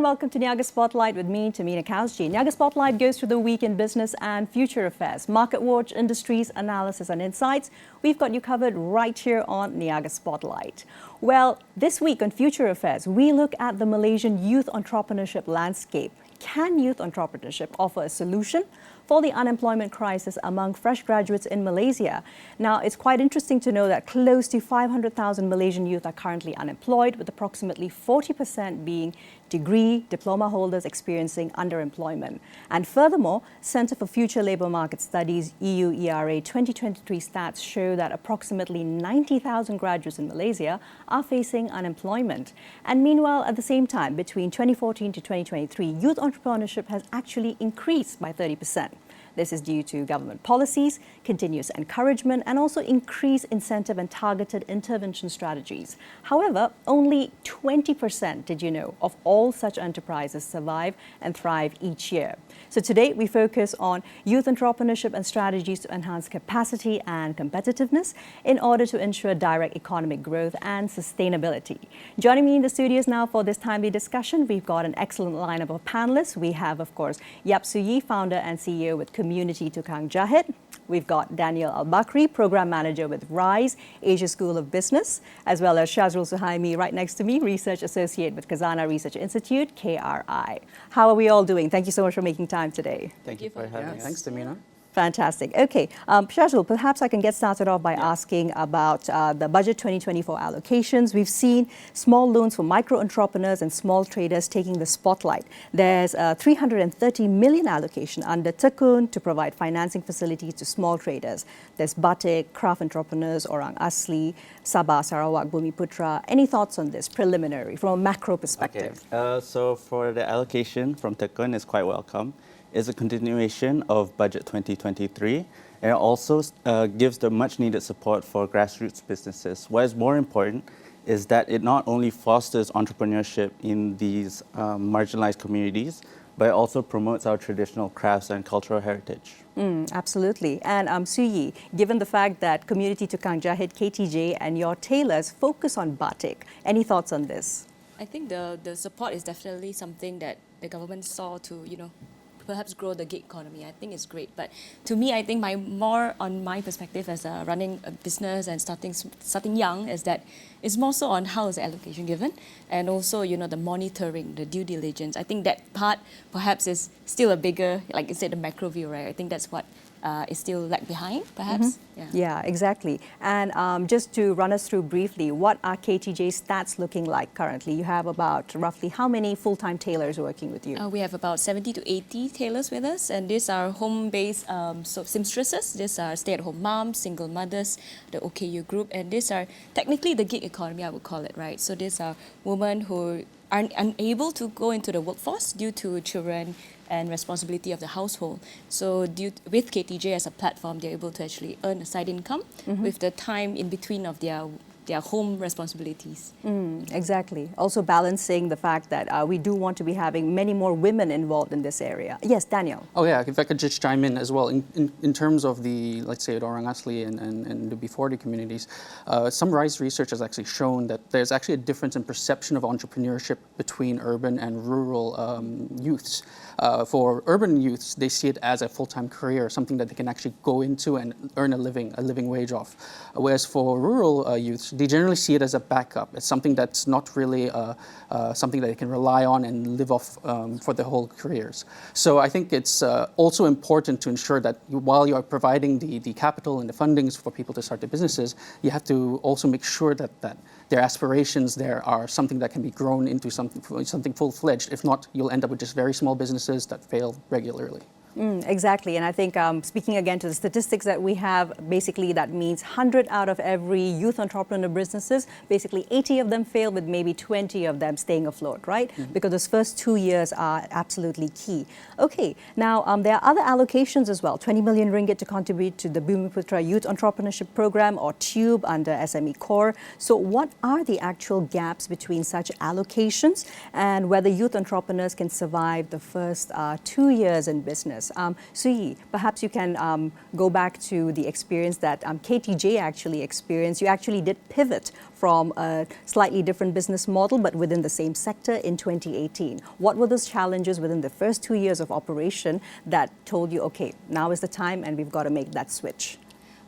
and welcome to Niaga Spotlight with me, Tamina Kausji. Niaga Spotlight goes through the week in business and future affairs, market watch, industries, analysis and insights. We've got you covered right here on Niaga Spotlight. Well, this week on Future Affairs, we look at the Malaysian youth entrepreneurship landscape. Can youth entrepreneurship offer a solution for the unemployment crisis among fresh graduates in Malaysia? Now, it's quite interesting to know that close to 500,000 Malaysian youth are currently unemployed, with approximately 40% being degree, diploma holders experiencing underemployment. And furthermore, Centre for Future Labour Market Studies EU-ERA 2023 stats show that approximately 90,000 graduates in Malaysia are facing unemployment. And meanwhile, at the same time, between 2014 to 2023, youth entrepreneurship has actually increased by 30%. This is due to government policies, continuous encouragement, and also increased incentive and targeted intervention strategies. However, only 20%, did you know, of all such enterprises survive and thrive each year. So today we focus on youth entrepreneurship and strategies to enhance capacity and competitiveness in order to ensure direct economic growth and sustainability. Joining me in the studios now for this timely discussion, we've got an excellent lineup of panelists. We have, of course, Yap Soo Yee, founder and CEO with Community Tukang Jahit. We've got Daniel Al-Bakri, Program Manager with RISE, Asia School of Business, as well as Shazrul Suhaimi, right next to me, Research Associate with Khazanah Research Institute, KRI. How are we all doing? Thank you so much for making time today. Thank you for having us. Thanks, Tamina. Fantastic. Okay, Shazrul, perhaps I can get started off by asking about the Budget 2024 allocations. We've seen small loans for micro-entrepreneurs and small traders taking the spotlight. There's a 330 million allocation under Tekun to provide financing facilities to small traders. There's Batik, Craft Entrepreneurs, Orang Asli, Sabah, Sarawak, Bumiputra. Any thoughts on this, preliminary, from a macro perspective? Okay. So for the allocation from Tekun is quite welcome. Is a continuation of Budget 2023, and it also gives the much needed support for grassroots businesses. What is more important is that it not only fosters entrepreneurship in these marginalized communities, but it also promotes our traditional crafts and cultural heritage. Absolutely. And Soo Yee, given the fact that Community Tukang Jahit, KTJ, and your tailors focus on batik, any thoughts on this? I think the support is definitely something that the government saw to, perhaps grow the gig economy. I think it's great. But to me, I think more on my perspective as running a business and starting young is that it's more so on how is the allocation given, and also, the monitoring, the due diligence. I think that part perhaps is still a bigger, like you said, the macro view, right? I think that's what is still lag behind, perhaps. Yeah, exactly. And just to run us through briefly, what are KTJ's stats looking like currently? You have about roughly how many full-time tailors working with you? We have about 70 to 80 tailors with us, and these are home-based seamstresses. These are stay-at-home moms, single mothers, the OKU group, and these are technically the gig economy, I would call it, right? So these are women who are unable to go into the workforce due to children and responsibility of the household. So with KTJ as a platform, they're able to actually earn a side income with the time in between of their home responsibilities. Exactly. Also balancing the fact that we do want to be having many more women involved in this area. Yes, Daniel. Oh yeah, if I could just chime in as well. In terms of the, let's say, Orang Asli and the B40 communities, some RISE research has actually shown that there's actually a difference in perception of entrepreneurship between urban and rural youths. For urban youths, they see it as a full-time career, something that they can actually go into and earn a living wage off. Whereas for rural youths, they generally see it as a backup. It's something that's not really something that they can rely on and live off for their whole careers. So I think it's also important to ensure that while you are providing the capital and the fundings for people to start their businesses, you have to also make sure that their aspirations there are something that can be grown into something full-fledged. If not, you'll end up with just very small businesses that fail regularly. Exactly, and I think speaking again to the statistics that we have, basically that means 100 out of every youth entrepreneur businesses, basically 80 of them fail with maybe 20 of them staying afloat, right? Because those first 2 years are absolutely key. Okay, now there are other allocations as well, 20 million ringgit to contribute to the Bumiputra Youth Entrepreneurship Program, or TUBE, under SME Core. So what are the actual gaps between such allocations and whether youth entrepreneurs can survive the first 2 years in business? entrepreneurs. Sui, perhaps you can go back to the experience that KTJ actually experienced. You actually did pivot from a slightly different business model, but within the same sector in 2018. What were those challenges within the first 2 years of operation that told you, okay, now is the time and we've got to make that switch?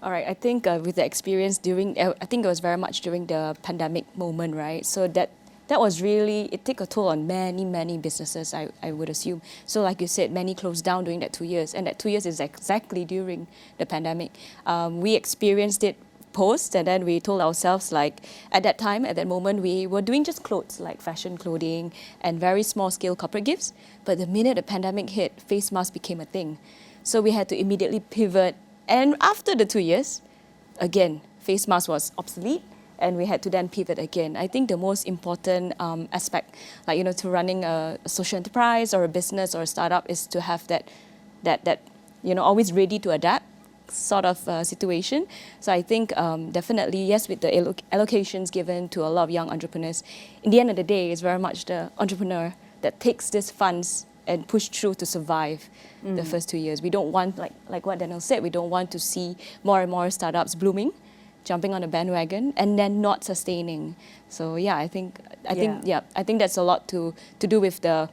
All right, I think with the experience during, I think it was very much during the pandemic moment, right? So that was really, it took a toll on many businesses, I would assume. So like you said, many closed down during that 2 years, and that 2 years is exactly during the pandemic. We experienced it post, and then we told ourselves, like, at that time, at that moment, we were doing just clothes, like fashion clothing and very small scale corporate gifts. But the minute the pandemic hit, face masks became a thing. So we had to immediately pivot. And after the 2 years, again, face mask was obsolete, and we had to then pivot again. I think the most important aspect, like, you know, to running a social enterprise or a business or a startup is to have that you know, always ready to adapt sort of situation. So I think definitely, yes, with the allocations given to a lot of young entrepreneurs, in the end of the day, it's very much the entrepreneur that takes these funds and push through to survive the first 2 years. We don't want, like what Daniel said, we don't want to see more and more startups blooming, jumping on a bandwagon, and then not sustaining. So yeah, I think that's a lot to do with the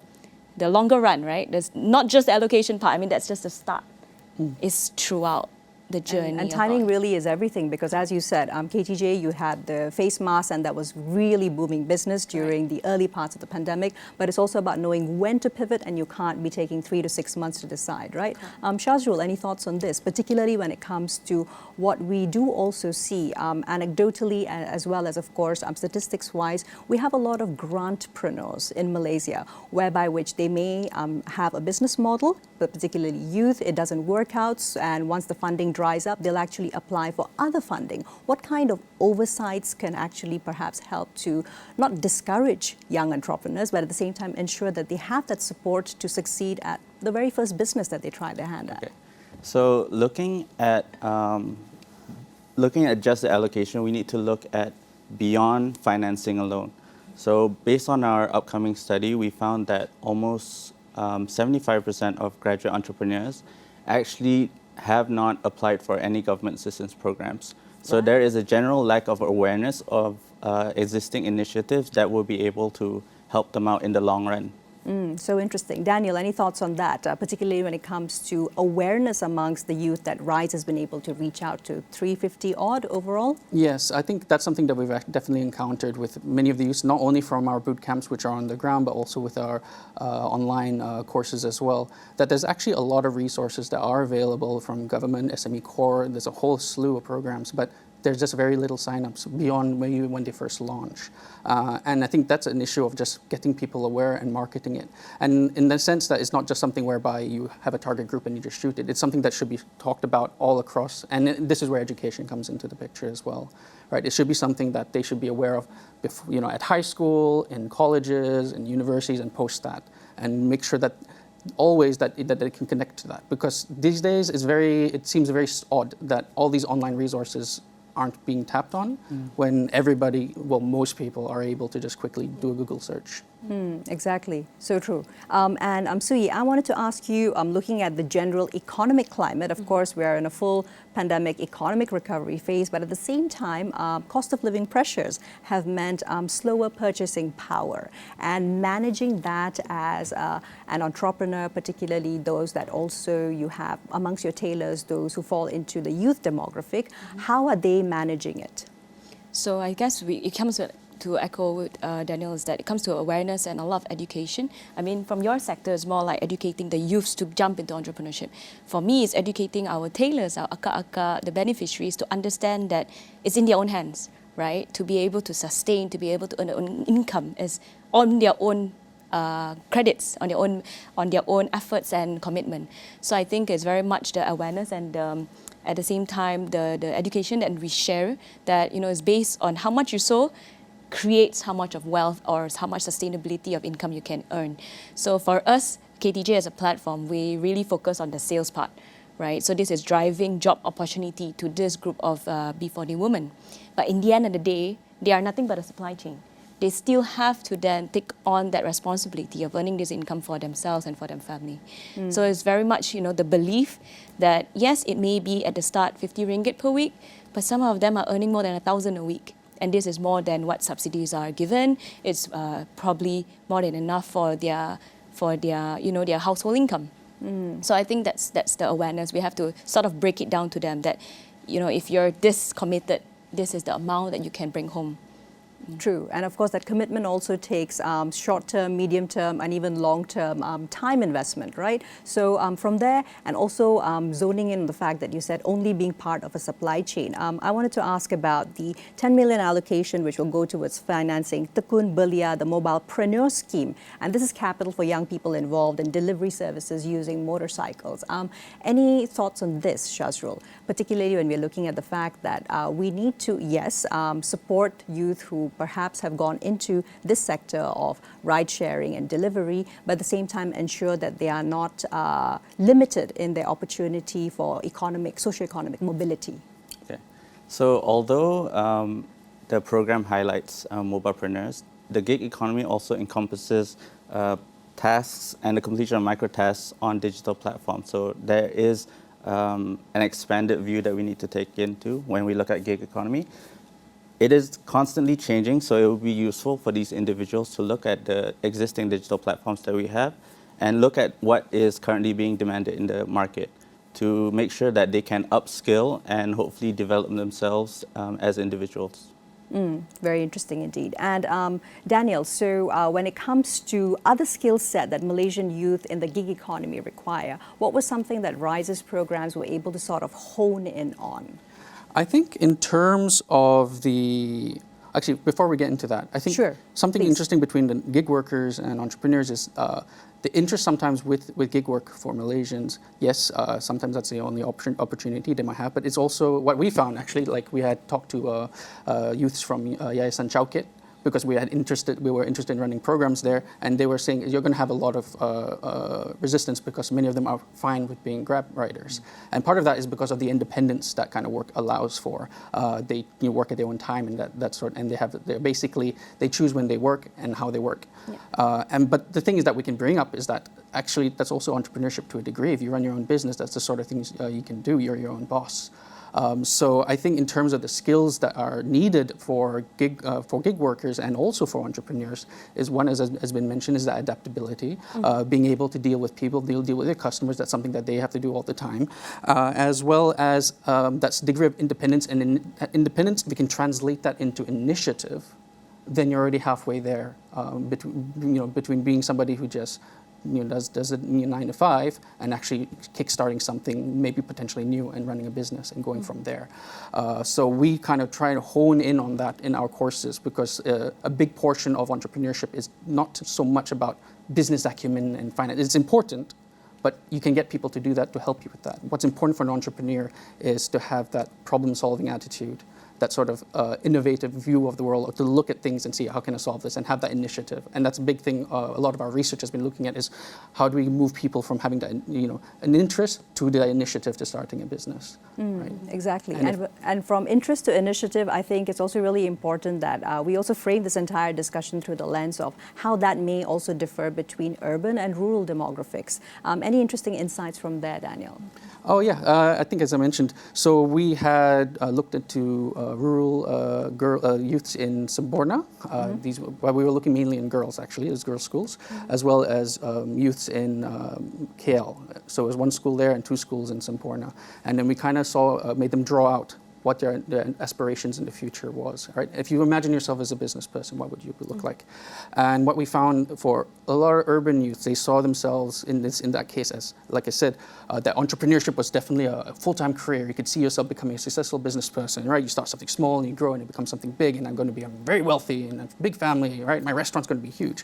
longer run, right? There's not just the allocation part. I mean, that's just the start. It's throughout the journey. And timing really is everything, because as you said, KTJ, you had the face mask, and that was really booming business during the early parts of the pandemic. But it's also about knowing when to pivot, and you can't be taking 3 to 6 months to decide, right? Shazrul, any thoughts on this, particularly when it comes to what we do also see anecdotally, as well as, of course, statistics-wise, we have a lot of grantpreneurs in Malaysia, whereby which they may have a business model, but particularly youth, it doesn't work out, and once the funding dries up, they'll actually apply for other funding. What kind of oversights can actually perhaps help to not discourage young entrepreneurs, but at the same time ensure that they have that support to succeed at the very first business that they try their hand at? Okay. So looking at just the allocation, we need to look at beyond financing alone. So based on our upcoming study, we found that almost 75% of graduate entrepreneurs actually have not applied for any government assistance programs. So there is a general lack of awareness of existing initiatives that will be able to help them out in the long run. So interesting. Daniel, any thoughts on that, particularly when it comes to awareness amongst the youth that RISE has been able to reach out to 350 odd overall? Yes, I think that's something that we've definitely encountered with many of the youth, not only from our boot camps, which are on the ground, but also with our online courses as well, that there's actually a lot of resources that are available from government, SME Core. There's a whole slew of programs, but there's just very little signups beyond maybe when they first launch. And I think that's an issue of just getting people aware and marketing it. And in the sense that it's not just something whereby you have a target group and you just shoot it. It's something that should be talked about all across. And this is where education comes into the picture as well, right? It should be something that they should be aware of, before, you know, at high school, in colleges, in universities, and post that. And make sure that always that they can connect to that. Because these days it seems very odd that all these online resources aren't being tapped on when everybody, well, most people are able to just quickly do a Google search. Exactly, so true. And Sui, I wanted to ask you, looking at the general economic climate, of course, we are in a full pandemic economic recovery phase, but at the same time, cost of living pressures have meant slower purchasing power. And managing that as an entrepreneur, particularly those that also you have amongst your tailors, those who fall into the youth demographic, how are they managing it? So I guess it comes to echo with Daniel, is that it comes to awareness and a lot of education. I mean, from your sector, it's more like educating the youths to jump into entrepreneurship. For me, it's educating our tailors, our aka, the beneficiaries, to understand that it's in their own hands, right? To be able to sustain, to be able to earn their own income is on their own credits, on their own efforts and commitment. So I think it's very much the awareness and at the same time the education that we share, that, you know, is based on how much you sow creates how much of wealth or how much sustainability of income you can earn. So for us, KTJ as a platform, we really focus on the sales part, right? So this is driving job opportunity to this group of B40 women. But in the end of the day, they are nothing but a supply chain. they still have to then take on that responsibility of earning this income for themselves and for their family. So it's very much, the belief that yes, it may be at the start 50 ringgit per week, but some of them are earning more than 1,000 a week. And this is more than what subsidies are given. It's probably more than enough for their their household income. So I think that's the awareness. We have to sort of break it down to them that, if you're this committed, this is the amount that you can bring home. True. And of course, that commitment also takes short-term, medium-term, and even long-term time investment, right? So from there, and also zoning in on the fact that you said only being part of a supply chain. I wanted to ask about the 10 million allocation, which will go towards financing Tekun Belia, the mobilepreneur scheme. And this is capital for young people involved in delivery services using motorcycles. Any thoughts on this, Shazrul? Particularly when we're looking at the fact that we need to, yes, support youth who perhaps have gone into this sector of ride sharing and delivery, but at the same time ensure that they are not limited in their opportunity for socioeconomic mobility. Okay. So although the program highlights mobilepreneurs, the gig economy also encompasses tasks and the completion of micro tasks on digital platforms. So there is an expanded view that we need to take into when we look at gig economy. It is constantly changing, so it will be useful for these individuals to look at the existing digital platforms that we have and look at what is currently being demanded in the market to make sure that they can upskill and hopefully develop themselves as individuals. Very interesting indeed. And Daniel, so when it comes to other skill set that Malaysian youth in the gig economy require, what was something that RISE's programs were able to sort of hone in on? I think in terms of actually, before we get into that, I think something interesting between the gig workers and entrepreneurs is the interest sometimes with gig work for Malaysians. Yes, sometimes that's the only opportunity they might have, but it's also what we found actually, like we had talked to youths from Yayasan Chowkit, because we were interested in running programs there, and they were saying you're going to have a lot of resistance because many of them are fine with being Grab riders, and part of that is because of the independence that kind of work allows for. They work at their own time and that sort, and they choose when they work and how they work. Yeah. But the thing is that we can bring up is that actually that's also entrepreneurship to a degree. If you run your own business, that's the sort of things you can do. You're your own boss. So I think in terms of the skills that are needed for gig workers and also for entrepreneurs is one, as has been mentioned, is that adaptability, being able to deal with people, deal with their customers. That's something that they have to do all the time, as well as that degree of independence. And independence, if we can translate that into initiative, then you're already halfway there between being somebody who just does it 9 to 5 and actually kickstarting something maybe potentially new and running a business and going from there. So we kind of try to hone in on that in our courses because a big portion of entrepreneurship is not so much about business acumen and finance. It's important, but you can get people to do that to help you with that. What's important for an entrepreneur is to have that problem-solving attitude, that sort of innovative view of the world, to look at things and see how can I solve this and have that initiative. And that's a big thing a lot of our research has been looking at is how do we move people from having that, an interest to the initiative to starting a business. Right? Exactly. And from interest to initiative, I think it's also really important that we also frame this entire discussion through the lens of how that may also differ between urban and rural demographics. Any interesting insights from there, Daniel? Oh yeah, I think as I mentioned, so we had looked into rural youths in Semborna. We were looking mainly in girls actually, as girls' schools, as well as youths in KL. So it was one school there and 2 schools in Semborna. And then we kind of made them draw out what their aspirations in the future was. Right? If you imagine yourself as a business person, what would you look like? And what we found for a lot of urban youth, they saw themselves in that case as, like I said, that entrepreneurship was definitely a full-time career. You could see yourself becoming a successful business person, right? You start something small and you grow and it becomes something big, and I'm very wealthy and a big family, right? My restaurant's going to be huge.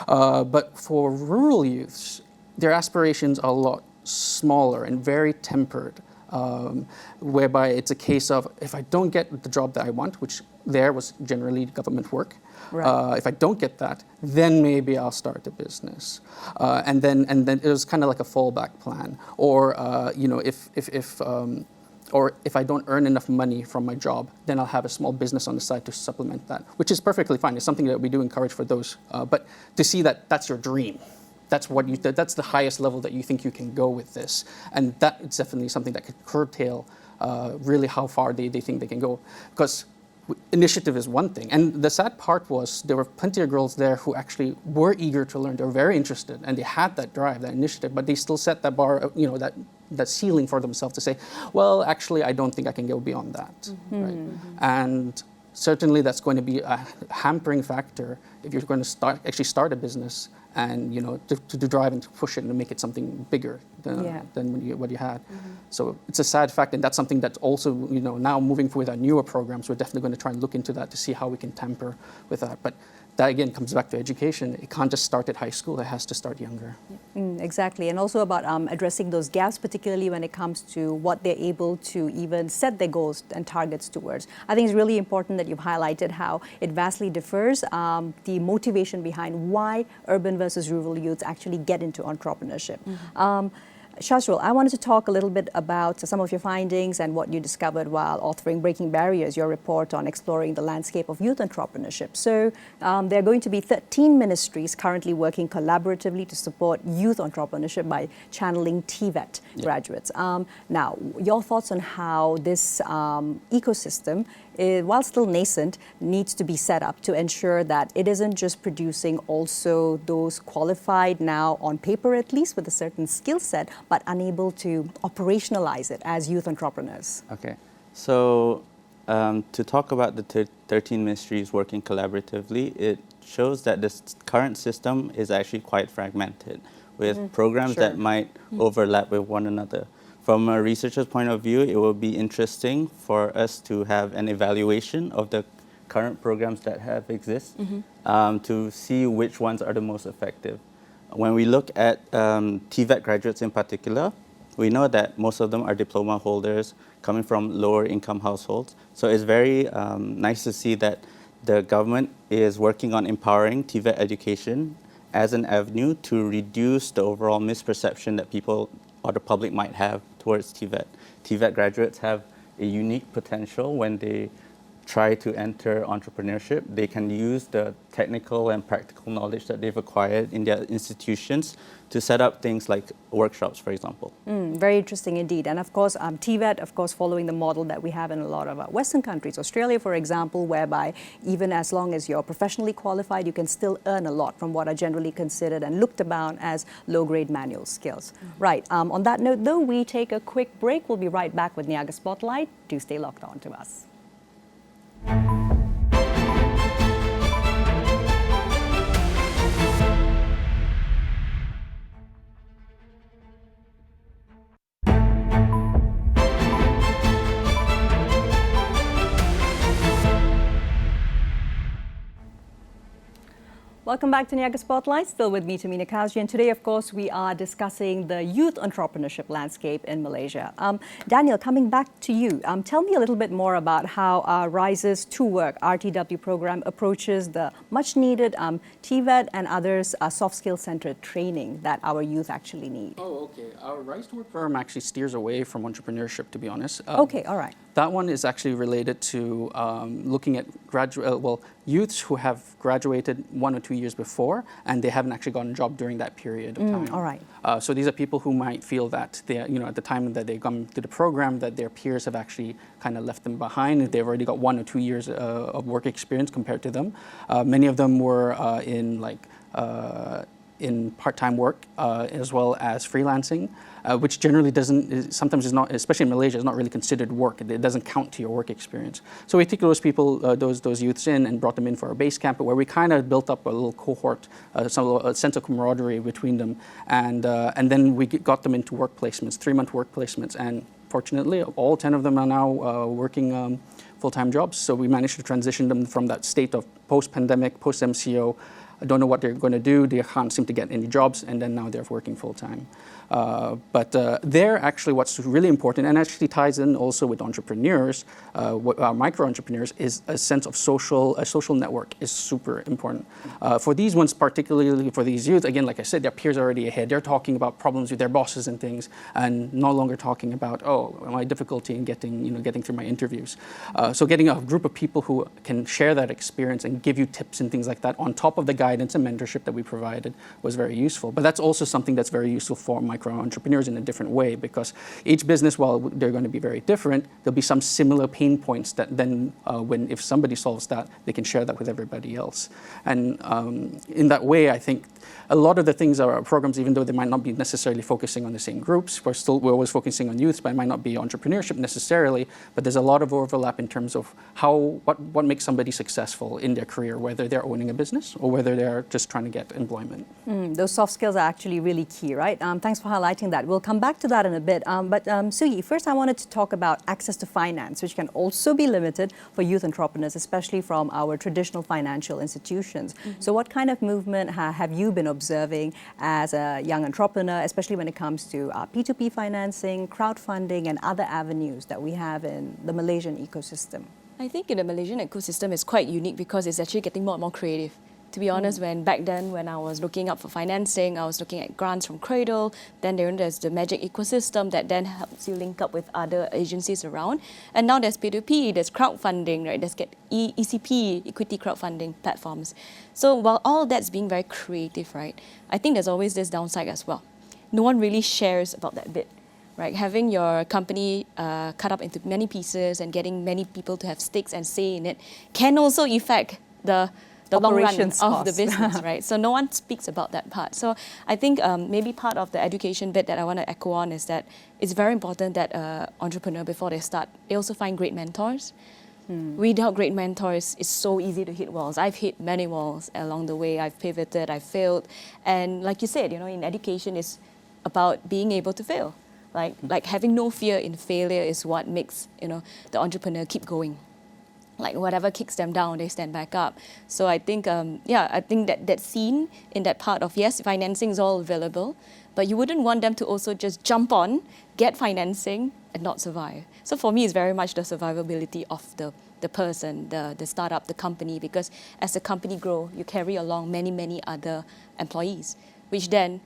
But for rural youths, their aspirations are a lot smaller and very tempered. Whereby it's a case of if I don't get the job that I want, which there was generally government work, right. If I don't get that, then maybe I'll start a business, and then it was kind of like a fallback plan. Or if or if I don't earn enough money from my job, then I'll have a small business on the side to supplement that, which is perfectly fine. It's something that we do encourage for those. But to see that that's your dream, that's the highest level that you think you can go with this, and that is definitely something that could curtail really how far they think they can go. Because initiative is one thing, and the sad part was there were plenty of girls there who actually were eager to learn. They were very interested, and they had that drive, that initiative, but they still set that bar, that ceiling for themselves to say, well, actually, I don't think I can go beyond that. Right? And certainly that's going to be a hampering factor if you're going to actually start a business and to drive and to push it and to make it something bigger than what you had. So it's a sad fact, and that's something that's also now moving forward with our newer programs. We're definitely going to try and look into that to see how we can tamper with that. But that again comes back to education. It can't just start at high school. It has to start younger. Exactly, and also about addressing those gaps, particularly when it comes to what they're able to even set their goals and targets towards. I think it's really important that you've highlighted how it vastly differs, the motivation behind why urban versus rural youths actually get into entrepreneurship. Shazrul, I wanted to talk a little bit about some of your findings and what you discovered while authoring Breaking Barriers, your report on exploring the landscape of youth entrepreneurship. So there are going to be 13 ministries currently working collaboratively to support youth entrepreneurship by channeling TVET graduates. Now, your thoughts on how this ecosystem, while still nascent, needs to be set up to ensure that it isn't just producing also those qualified now on paper at least with a certain skill set, but unable to operationalize it as youth entrepreneurs. Okay, so to talk about the 13 ministries working collaboratively, it shows that this current system is actually quite fragmented with programs that might overlap with one another. From a researcher's point of view, it will be interesting for us to have an evaluation of the current programs that exist to see which ones are the most effective. When we look at TVET graduates in particular, we know that most of them are diploma holders coming from lower income households. So it's very nice to see that the government is working on empowering TVET education as an avenue to reduce the overall misperception that people or the public might have towards TVET. TVET graduates have a unique potential when they try to enter entrepreneurship. They can use the technical and practical knowledge that they've acquired in their institutions to set up things like workshops, for example. Very interesting indeed. And of course, TVET, of course, following the model that we have in a lot of Western countries, Australia, for example, whereby even as long as you're professionally qualified, you can still earn a lot from what are generally considered and looked upon as low-grade manual skills. Right. On that note, though, we take a quick break. We'll be right back with Niaga Spotlight. Do stay locked on to us. Welcome back to Niaga Spotlight, still with me, Tamina Kazji, and today, of course, we are discussing the youth entrepreneurship landscape in Malaysia. Daniel, coming back to you, tell me a little bit more about how our Rises to Work RTW program approaches the much-needed TVET and others soft skill-centered training that our youth actually need. Oh, okay. Our Rise to Work program actually steers away from entrepreneurship, to be honest. Okay, all right. That one is actually related to looking at youths who have graduated 1 or 2 years before and they haven't actually gotten a job during that period of time. All right. So these are people who might feel that they, at the time that they come to the program, that their peers have actually kind of left them behind. They've already got 1 or 2 years of work experience compared to them. Many of them were in part-time work as well as freelancing, which generally sometimes is not, especially in Malaysia, is not really considered work. It doesn't count to your work experience. So we took those people, those youths in and brought them in for a base camp where we kind of built up a little cohort, a sense of camaraderie between them. And then we got them into work placements, 3-month work placements. And fortunately, all 10 of them are now working full-time jobs. So we managed to transition them from that state of post-pandemic, post-MCO, don't know what they're going to do. They can't seem to get any jobs, and then now they're working full time. But there, actually, what's really important, and actually ties in also with entrepreneurs, micro entrepreneurs, is a sense of a social network is super important. For these ones, particularly for these youth, again, like I said, their peers are already ahead. They're talking about problems with their bosses and things, and no longer talking about, oh, my difficulty in getting through my interviews. So getting a group of people who can share that experience and give you tips and things like that on top of the guidance and mentorship that we provided was very useful. But that's also something that's very useful for micro entrepreneurs in a different way, because each business, while they're going to be very different, there'll be some similar pain points that then if somebody solves that, they can share that with everybody else. And in that way, I think a lot of the things are programs, even though they might not be necessarily focusing on the same groups. We're always focusing on youth, but it might not be entrepreneurship necessarily. But there's a lot of overlap in terms of what makes somebody successful in their career, whether they're owning a business or whether they're just trying to get employment. Those soft skills are actually really key, right? Thanks for highlighting that. We'll come back to that in a bit. But Suyi, first I wanted to talk about access to finance, which can also be limited for youth entrepreneurs, especially from our traditional financial institutions. So what kind of movement have you been observing as a young entrepreneur, especially when it comes to P2P financing, crowdfunding, and other avenues that we have in the Malaysian ecosystem? I think in the Malaysian ecosystem it's quite unique because it's actually getting more and more creative. To be honest, back then when I was looking up for financing, I was looking at grants from Cradle, then there's the Magic ecosystem that then helps you link up with other agencies around. And now there's P2P, there's crowdfunding, right? There's ECP, equity crowdfunding platforms. So while all that's being very creative, right, I think there's always this downside as well. No one really shares about that bit. Right, having your company cut up into many pieces and getting many people to have stakes and say in it can also affect the long run of the business, right? So no one speaks about that part. So I think maybe part of the education bit that I want to echo on is that it's very important that entrepreneur, before they start, they also find great mentors. Without great mentors, it's so easy to hit walls. I've hit many walls along the way. I've pivoted, I've failed. And like you said, in education, it's about being able to fail. Like having no fear in failure is what makes, the entrepreneur keep going. Like whatever kicks them down, they stand back up. So I think, I think that scene in that part of, yes, financing is all available, but you wouldn't want them to also just jump on, get financing, and not survive. So for me, it's very much the survivability of the person, the startup, the company, because as the company grows, you carry along many, many other employees, which then,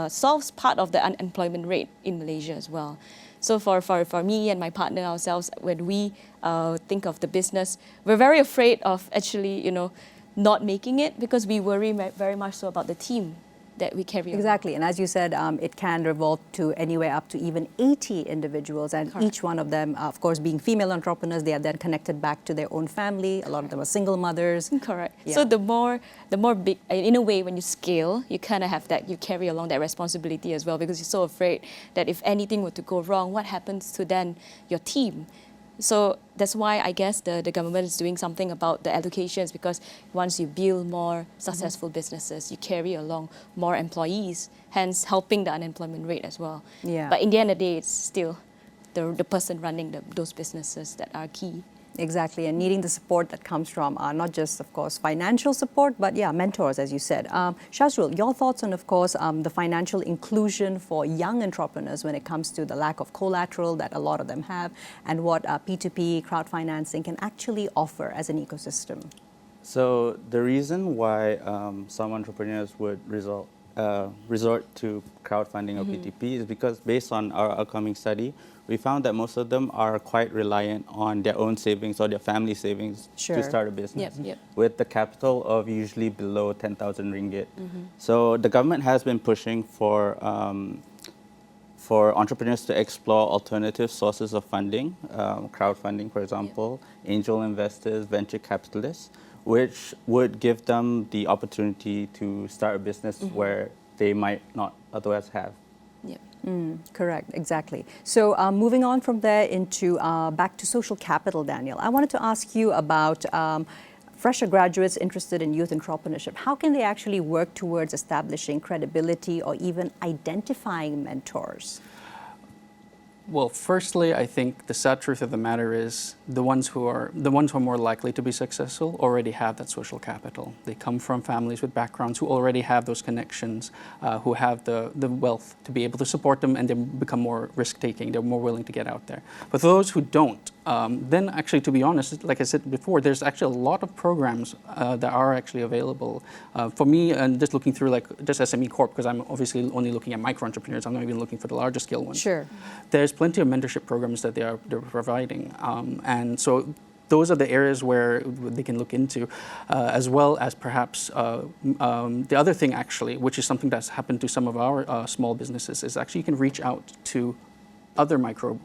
solves part of the unemployment rate in Malaysia as well. So for me and my partner ourselves, when we think of the business, we're very afraid of actually, not making it because we worry very much so about the team that we carry on. Exactly, and as you said, it can revolve to anywhere up to even 80 individuals, and Correct. each one of them, of course, being female entrepreneurs, they are then connected back to their own family. A lot of them are single mothers. Correct. Yeah. So the more big, in a way, when you scale, you kind of have that, you carry along that responsibility as well, because you're so afraid that if anything were to go wrong, what happens to then your team? So that's why I guess the government is doing something about the allocations, because once you build more successful businesses, you carry along more employees, hence helping the unemployment rate as well. Yeah. But in the end of the day, it's still the person running those businesses that are key. Exactly, and needing the support that comes from not just, of course, financial support, but mentors, as you said. Shazrul, your thoughts on, of course, the financial inclusion for young entrepreneurs when it comes to the lack of collateral that a lot of them have, and what P2P crowdfinancing can actually offer as an ecosystem? So the reason why some entrepreneurs would resort to crowdfunding or P2P is because based on our upcoming study, we found that most of them are quite reliant on their own savings or their family savings to start a business, with the capital of usually below 10,000 ringgit. So the government has been pushing for entrepreneurs to explore alternative sources of funding, crowdfunding, for example, angel investors, venture capitalists, which would give them the opportunity to start a business where they might not otherwise have. Correct, exactly. So moving on from there into back to social capital, Daniel, I wanted to ask you about fresher graduates interested in youth entrepreneurship. How can they actually work towards establishing credibility or even identifying mentors? Well, firstly, I think the sad truth of the matter is the ones who are more likely to be successful already have that social capital. They come from families with backgrounds who already have those connections, who have the wealth to be able to support them, and they become more risk-taking. They're more willing to get out there. But for those who don't, then actually, to be honest, like I said before, there's actually a lot of programs that are actually available. For me, and just looking through like just SME Corp, because I'm obviously only looking at micro entrepreneurs. I'm not even looking for the larger scale ones. Sure. There's plenty of mentorship programs that they're providing, and so those are the areas where they can look into, as well as perhaps the other thing actually, which is something that's happened to some of our small businesses, is actually you can reach out to other micro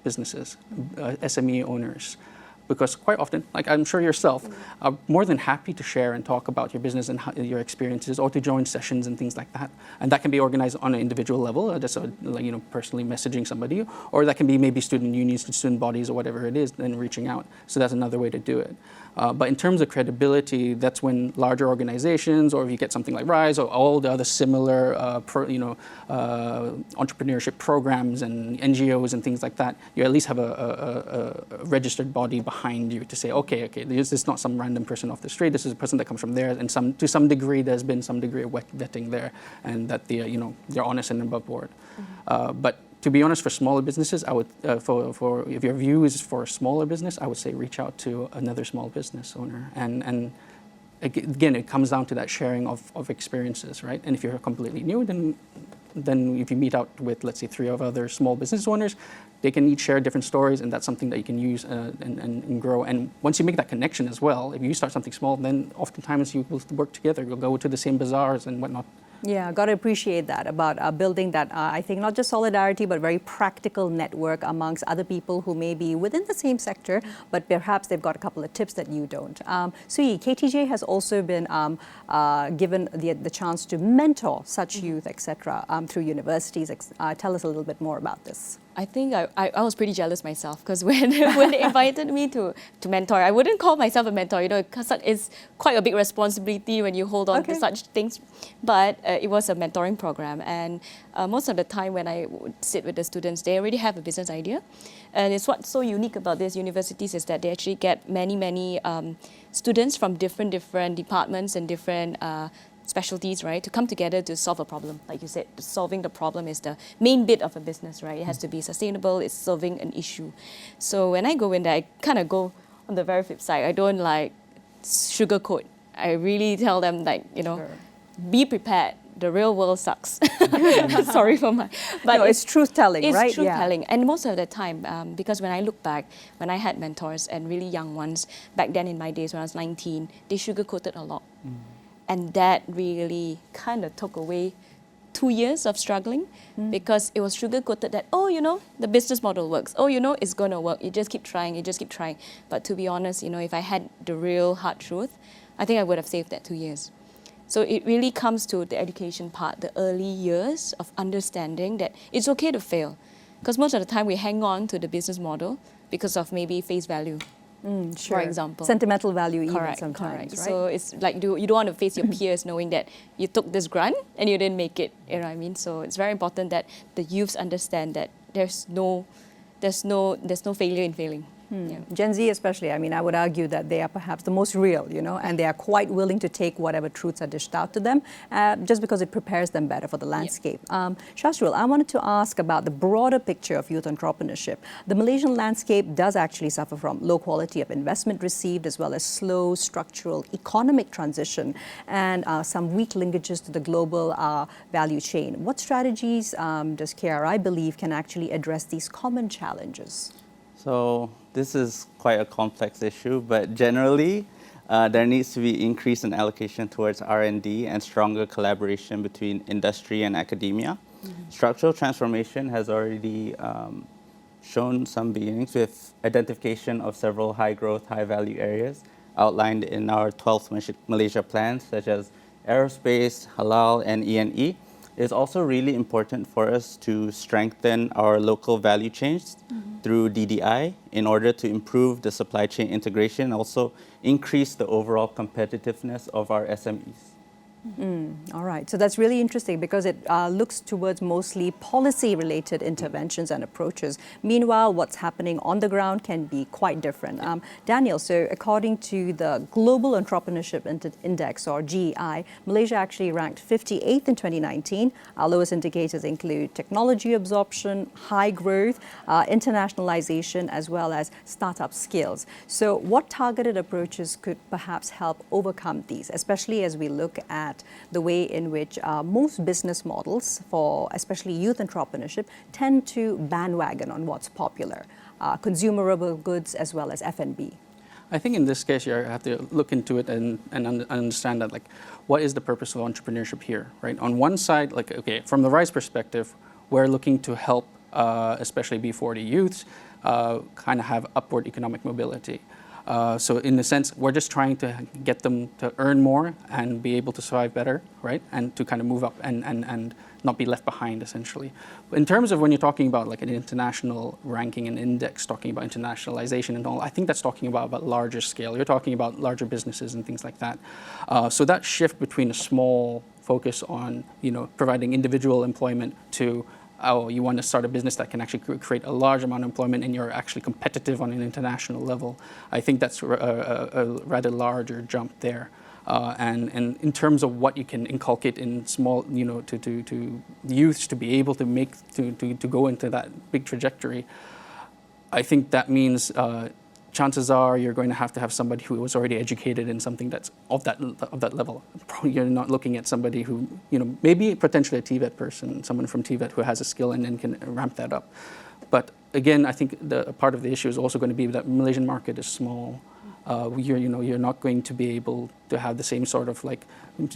businesses, SME owners. Because quite often, like I'm sure yourself, are more than happy to share and talk about your business and your experiences, or to join sessions and things like that. And that can be organized on an individual level, just personally messaging somebody, or that can be maybe student unions, student bodies, or whatever it is, then reaching out. So that's another way to do it. But in terms of credibility, that's when larger organizations, or if you get something like RISE, or all the other similar, entrepreneurship programs and NGOs and things like that, you at least have a registered body behind you to say, okay, this is not some random person off the street. This is a person that comes from there, and to some degree, there's been some degree of vetting there, and that they're honest and above board. But to be honest, for smaller businesses, I would, if your view is for a smaller business, I would say reach out to another small business owner. And again, it comes down to that sharing of experiences, right? And if you're completely new, then if you meet out with, let's say, 3 other small business owners, they can each share different stories, and that's something that you can use and grow. And once you make that connection as well, if you start something small, then oftentimes you will work together. You'll go to the same bazaars and whatnot. Yeah, got to appreciate that about building that, I think, not just solidarity, but very practical network amongst other people who may be within the same sector, but perhaps they've got a couple of tips that you don't. Sui, KTJ has also been given the chance to mentor such youth, etc., through universities. Tell us a little bit more about this. I think I was pretty jealous myself, because when they invited me to mentor, I wouldn't call myself a mentor, because it's quite a big responsibility when you hold on to such things. But it was a mentoring program, and most of the time when I would sit with the students, they already have a business idea. And it's what's so unique about these universities is that they actually get many students from different departments and different specialties, right, to come together to solve a problem. Like you said, solving the problem is the main bit of a business, right? It has to be sustainable, it's solving an issue. So when I go in there, I kind of go on the very flip side. I don't like sugarcoat. I really tell them, like, be prepared. The real world sucks. Sorry for my... But no, it's truth-telling, right? It's truth-telling. And most of the time, because when I look back, when I had mentors and really young ones, back then in my days when I was 19, they sugarcoated a lot. And that really kind of took away 2 years of struggling, because it was sugar-coated that, the business model works. It's going to work. You just keep trying, But to be honest, if I had the real hard truth, I think I would have saved that 2 years. So it really comes to the education part, the early years of understanding that it's okay to fail. Because most of the time we hang on to the business model because of maybe face value. Sure. For example. Sentimental value even Correct. sometimes, right? So it's like you don't want to face your peers knowing that you took this grant and you didn't make it, you know what I mean? So it's very important that the youths understand that there's no failure in failing. Yeah. Gen Z especially, I would argue that they are perhaps the most real, and they are quite willing to take whatever truths are dished out to them, just because it prepares them better for the landscape. Shashrul, I wanted to ask about the broader picture of youth entrepreneurship. The Malaysian landscape does actually suffer from low quality of investment received, as well as slow structural economic transition, and some weak linkages to the global value chain. What strategies does KRI believe can actually address these common challenges? So this is quite a complex issue, but generally there needs to be increase in allocation towards R&D and stronger collaboration between industry and academia. Structural transformation has already shown some beginnings with identification of several high-growth, high-value areas outlined in our 12th Malaysia plans, such as aerospace, halal, and E&E. It's also really important for us to strengthen our local value chains through DDI in order to improve the supply chain integration, also increase the overall competitiveness of our SMEs. All right, so that's really interesting because it looks towards mostly policy-related interventions and approaches. Meanwhile, what's happening on the ground can be quite different. Daniel, so according to the Global Entrepreneurship Index, or GEI, Malaysia actually ranked 58th in 2019. Our lowest indicators include technology absorption, high growth, internationalization, as well as startup skills. So what targeted approaches could perhaps help overcome these, especially as we look at the way in which most business models for especially youth entrepreneurship tend to bandwagon on what's popular, consumerable goods as well as F&B? I think in this case, you have to look into it and understand that, like, what is the purpose of entrepreneurship here, right? On one side, like, okay, from the RISE perspective, we're looking to help, especially B40 youths, kind of have upward economic mobility. So in a sense, we're just trying to get them to earn more and be able to survive better, right? And to kind of move up and not be left behind, essentially. In terms of when you're talking about like an international ranking and index, talking about internationalization and all, I think that's talking about larger scale. You're talking about larger businesses and things like that. So that shift between a small focus on, providing individual employment to you want to start a business that can actually create a large amount of employment and you're actually competitive on an international level. I think that's a rather larger jump there. And in terms of what you can inculcate in small, to youths to be able to to go into that big trajectory, I think that means chances are you're going to have somebody who was already educated in something that's of that level. Probably you're not looking at somebody who, maybe potentially a TVET person, someone from TVET who has a skill and then can ramp that up. But again, I think the part of the issue is also going to be that Malaysian market is small. You're not going to be able to have the same sort of like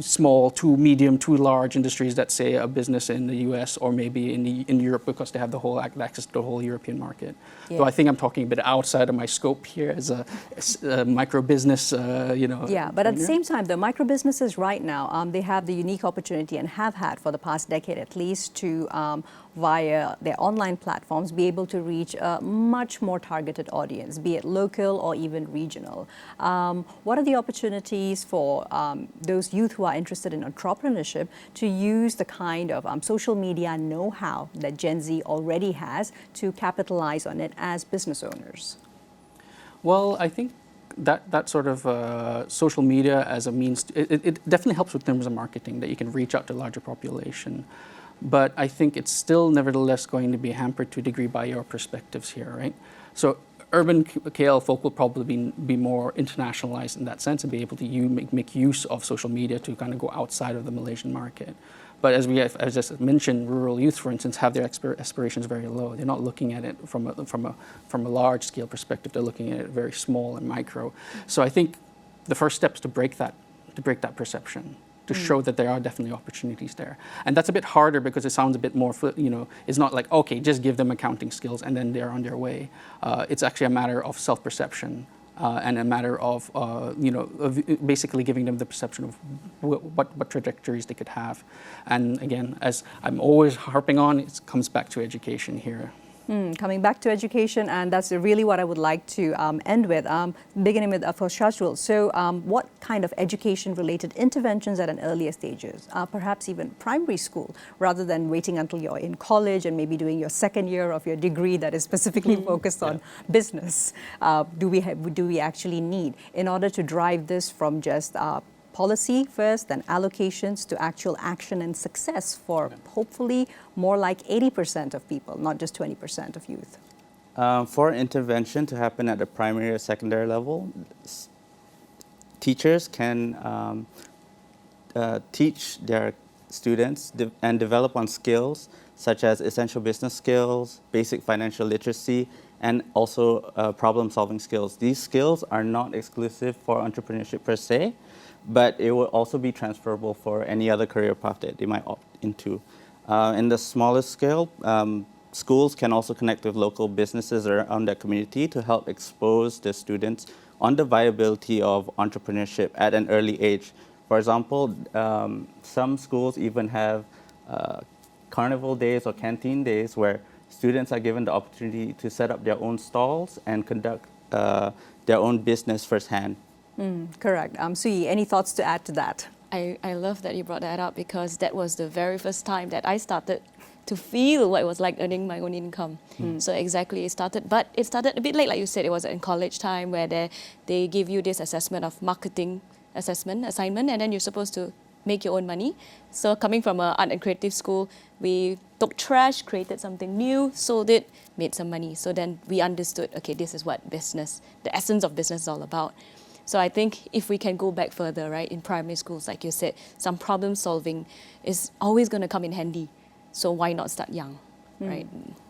small, too medium, too large industries that say a business in the US or maybe in Europe, because they have the whole access to the whole European market. Yeah. So I think I'm talking a bit outside of my scope here as a micro business, Yeah, but at the same time, the micro businesses right now, they have the unique opportunity and have had for the past decade at least to via their online platforms, be able to reach a much more targeted audience, be it local or even regional. What are the opportunities for those youth who are interested in entrepreneurship to use the kind of social media know-how that Gen Z already has to capitalize on it as business owners? Well, I think that sort of social media as a means, it definitely helps with terms of marketing, that you can reach out to a larger population. But I think it's still nevertheless going to be hampered to a degree by your perspectives here, right? So urban KL folk will probably be more internationalized in that sense and be able to make use of social media to kind of go outside of the Malaysian market. But as I just mentioned, rural youth, for instance, have their aspirations very low. They're not looking at it from a large scale perspective. They're looking at it very small and micro. So I think the first step is to break that perception, to show that there are definitely opportunities there. And that's a bit harder because it sounds a bit more, it's not like, okay, just give them accounting skills and then they're on their way. It's actually a matter of self-perception and a matter of, basically giving them the perception of what trajectories they could have. And again, as I'm always harping on, it comes back to education here. Coming back to education, and that's really what I would like to end with, beginning with for Shazrul. So what kind of education-related interventions at an earlier stages, perhaps even primary school, rather than waiting until you're in college and maybe doing your second year of your degree that is specifically focused on business, do we actually need in order to drive this from just policy first, then allocations to actual action and success for hopefully more like 80% of people, not just 20% of youth? For intervention to happen at the primary or secondary level, teachers can teach their students and develop on skills such as essential business skills, basic financial literacy, and also problem-solving skills. These skills are not exclusive for entrepreneurship per se, but it will also be transferable for any other career path that they might opt into. In the smallest scale, schools can also connect with local businesses around their community to help expose the students on the viability of entrepreneurship at an early age. For example, some schools even have carnival days or canteen days where students are given the opportunity to set up their own stalls and conduct their own business firsthand. Correct. Sui, any thoughts to add to that? I love that you brought that up because that was the very first time that I started to feel what it was like earning my own income. So exactly, it started a bit late, like you said. It was in college time where they give you this assessment of marketing assignment, and then you're supposed to make your own money. So coming from an art and creative school, we took trash, created something new, sold it, made some money. So then we understood, okay, this is what business, the essence of business is all about. So I think if we can go back further, right, in primary schools, like you said, some problem solving is always going to come in handy. So why not start young, right?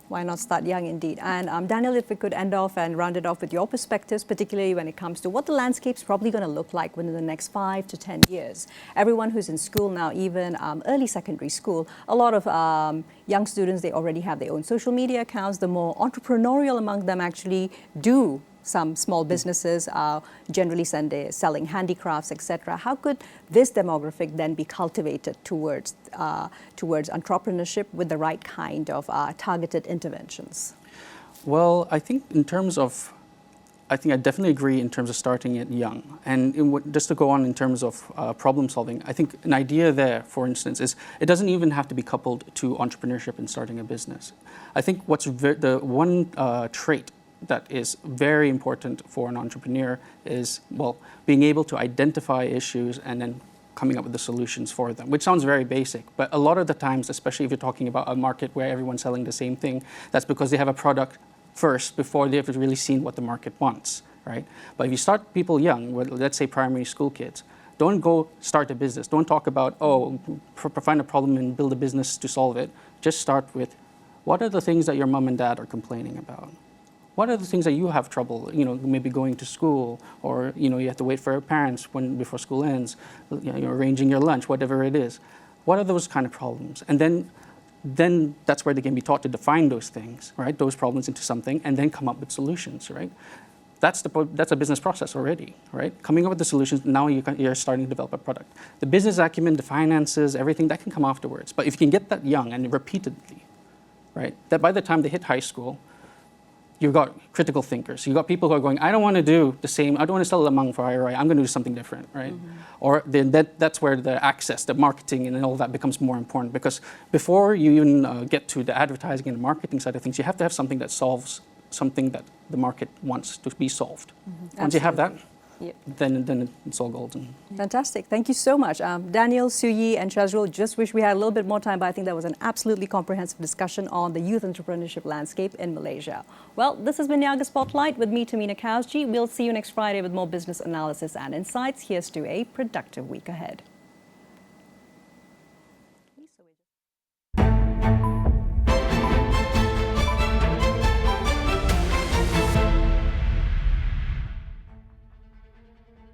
Why not start young indeed? And Daniel, if we could end off and round it off with your perspectives, particularly when it comes to what the landscape's probably going to look like within the next 5 to 10 years. Everyone who's in school now, even early secondary school, a lot of young students, they already have their own social media accounts. The more entrepreneurial among them actually do some small businesses, generally selling handicrafts, etc. How could this demographic then be cultivated towards entrepreneurship with the right kind of targeted interventions? Well, I think I definitely agree in terms of starting it young. And just to go on in terms of problem solving, I think an idea there, for instance, is it doesn't even have to be coupled to entrepreneurship and starting a business. I think what's the one trait that is very important for an entrepreneur is, well, being able to identify issues and then coming up with the solutions for them, which sounds very basic. But a lot of the times, especially if you're talking about a market where everyone's selling the same thing, that's because they have a product first before they've really seen what the market wants, right? But if you start people young, let's say primary school kids, don't go start a business. Don't talk about, find a problem and build a business to solve it. Just start with, what are the things that your mom and dad are complaining about? What are the things that you have trouble, maybe going to school, or, you have to wait for your parents before school ends, you're arranging your lunch, whatever it is. What are those kind of problems? And then that's where they can be taught to define those things, right? Those problems into something, and then come up with solutions, right? That's a business process already, right? Coming up with the solutions, now you're starting to develop a product. The business acumen, the finances, everything, that can come afterwards. But if you can get that young and repeatedly, right, that by the time they hit high school, you've got critical thinkers. You've got people who are going, I don't want to do the same. I don't want to sell lemang for IRI. I'm going to do something different, right? Or then that's where the access, the marketing, and all that becomes more important. Because before you even get to the advertising and the marketing side of things, you have to have something that solves something that the market wants to be solved. Once you have that, then it's all golden. Fantastic. Thank you so much. Daniel, Suyi, and Shazrul, just wish we had a little bit more time, but I think that was an absolutely comprehensive discussion on the youth entrepreneurship landscape in Malaysia. Well, this has been Niaga Spotlight with me, Tamina Kausji. We'll see you next Friday with more business analysis and insights. Here's to a productive week ahead.